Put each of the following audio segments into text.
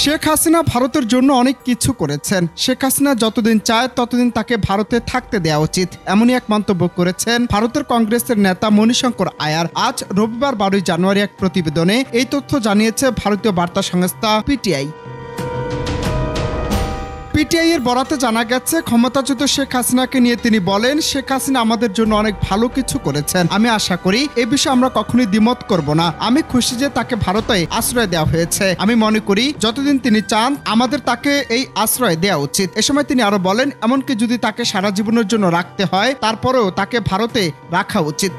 শেখ হাসিনা ভারতের জন্য অনেক কিছু করেছেন। শেখ হাসিনা যতদিন চায় ততদিন তাকে ভারতে থাকতে দেওয়া উচিত, এমনই এক মন্তব্য করেছেন ভারতের কংগ্রেসের নেতা মণিশঙ্কর আয়ার। আজ রবিবার 12 জানুয়ারি এক প্রতিবেদনে এই তথ্য জানিয়েছে ভারতীয় বার্তা সংস্থা পিটিআই। পিটিআই এর বরাতে জানা গেছে, ক্ষমতাচ্যুত শেখ হাসিনাকে নিয়ে তিনি বলেন, শেখ হাসিনা আমাদের জন্য অনেক ভালো কিছু করেছেন। আমি আশা করি এ বিষয়ে আমরা কখনোই দ্বিমত করব না। আমি খুশি যে তাকে ভারতে আশ্রয় দেওয়া হয়েছে। আমি মনে করি যতদিন তিনি চান আমাদের তাকে এই আশ্রয় দেওয়া উচিত। এ সময় তিনি আরো বলেন, এমনকি যদি তাকে সারা জীবনের জন্য রাখতে হয় তারপরেও তাকে ভারতে রাখা উচিত।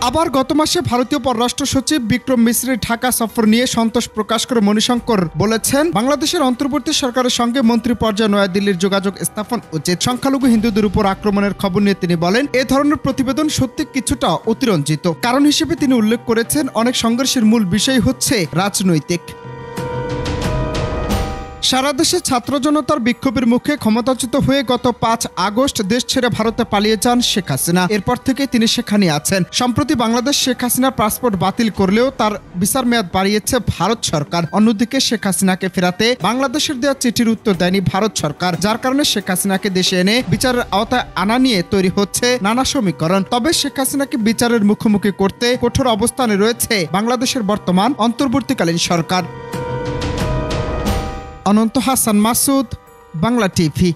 আবার গত মাসে ভারতীয় পররাষ্ট্র সচিব বিক্রম মিশ্রের ঢাকা সফর নিয়ে সন্তোষ প্রকাশ করে মণিশঙ্কর বলেছেন, বাংলাদেশের অন্তর্বর্তী সরকারের সঙ্গে মন্ত্রী পর্যায়ে নয়াদিল্লির যোগাযোগ স্থাপন উচিত। সংখ্যালঘু হিন্দুদের উপর আক্রমণের খবর নিয়ে তিনি বলেন, এ ধরনের প্রতিবেদন সত্যি কিছুটা অতিরঞ্জিত। কারণ হিসেবে তিনি উল্লেখ করেছেন, অনেক সংঘর্ষের মূল বিষয় হচ্ছে রাজনৈতিক। সারা দেশে ছাত্র জনতার বিক্ষোভের মুখে ক্ষমতাচ্যুত হয়ে গত 5 আগস্ট দেশ ছেড়ে ভারতে পালিয়ে যান শেখ হাসিনা। এরপর থেকে তিনি সেখানে আছেন। সম্প্রতি বাংলাদেশ শেখ হাসিনার পাসপোর্ট বাতিল করলেও তার ভিসার মেয়াদ বাড়িয়েছে ভারত সরকার। অন্যদিকে শেখ হাসিনাকে ফেরাতে বাংলাদেশের দেওয়া চিঠির উত্তর দেয়নি ভারত সরকার, যার কারণে শেখ হাসিনাকে দেশে এনে বিচারের আওতায় আনা নিয়ে তৈরি হচ্ছে নানা সমীকরণ। তবে শেখ হাসিনাকে বিচারের মুখোমুখি করতে কঠোর অবস্থানে রয়েছে বাংলাদেশের বর্তমান অন্তর্বর্তীকালীন সরকার। অনন্ত হাসান মাসুদ, বাংলা টিভি।